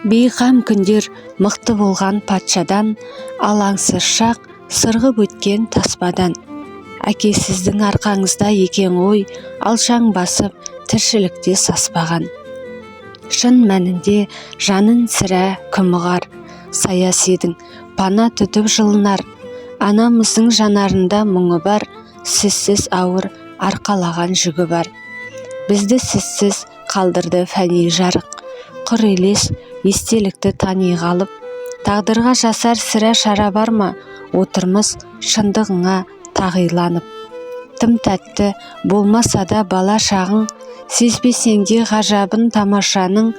Бейқам күндер мықты болған патшадан, алаңсыз шақ сырғып өткен таспадан. Әкесіздің арқаңызда екен ғой, алшаң басып тіршілікте саспаған. Шын мәнінде жанын сірә кім ұғар, саясидің пана тұтып жылынар. Анамыздың жанарында мұңы бар, сізсіз ауыр арқалаған жүгі бар. Бізді сізсіз қалдырды фәни жарық, құр елес естелікті тани қалып. Тағдырға жасар сірә шара бар ма, отырмыз шындығыңа тағиланып. Тым тәтті болмаса да бала шағың, сезбесең де ғажабын тамашаның.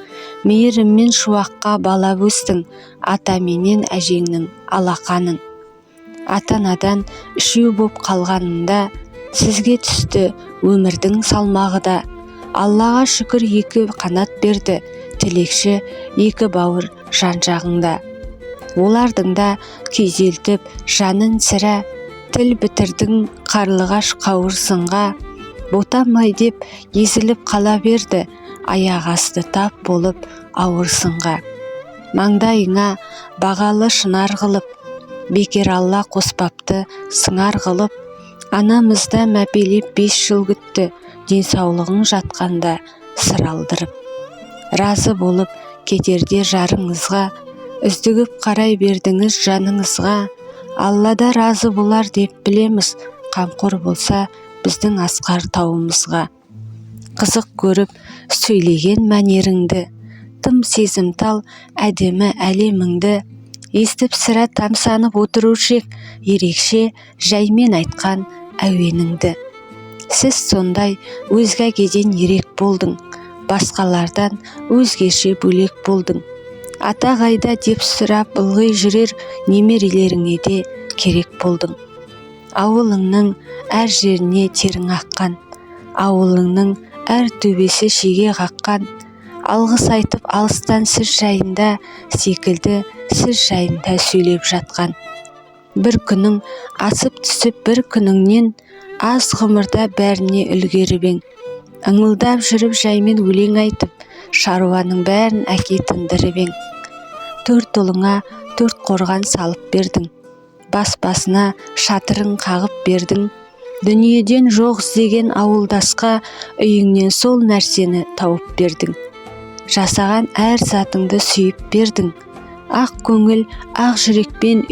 Мейіріммен шуаққа бала өстің, ата менен әжеңнің алақанын. Ата-анадан үшеу боп қалғанында, сізге түсті өмірдің салмағы да. Аллаға шүкір екі қанат берді, тілекші екі бауыр жан-жағыңда. Олардың да күйзелтіп жанын сірә, тіл бітірдің қарлығаш қауыр сынға. Ботамай деп езіліп қала берді, аяқ асты тап болып ауыр сынға. Маңдайыңа бағалы шынар қылып, бекер Алла қоспапты сыңар қылып. Анамызда мәпелеп 5 жыл күтті, денсаулығың жатқанда сыр алдырып. Разы болып кетерде жарыңызға, үздігіп қарай бердіңіз жаныңызға. Алла да разы болар деп білеміз, қамқор болса біздің асқар тауымызға. Қызық көріп сөйлеген мәнеріңді, тым сезімтал әдемі әлеміңді. Естіп сірә тамсанып отырушы ек, ерекше жаймен айтқан әуеніңді. Сіз сондай өзгеден ерек болдың, басқалардан өзгеше бөлек болдың. Ата қайда деп сұрап ылғи жүрер немерелеріңе де керек болдың. Ауылыңның әр жеріне терің аққан, ауылыңның әр төбесі шеге қаққан. Алғыс айтып алыстан сіз жайында секілді, сіз жайында сөйлеп жатқан. Бір күнің асып түсіп бір күніңнен, аз ғұмырда бәріне үлгеріп ең. Ыңылдап жүріп жаймен өлең айтып, шаруаның бәрін әкетіндіріп ең. 4 ұлыңа 4 қорған салып бердің, бас-басына шатырын қағып бердің. Дүниеден жоқ іздеген ауылдасқа үйіңнен сол нәрсені тауып бердің. Жасаған әр затыңды сүйіп бердің. Ақ көңіл, ақ жүрекпен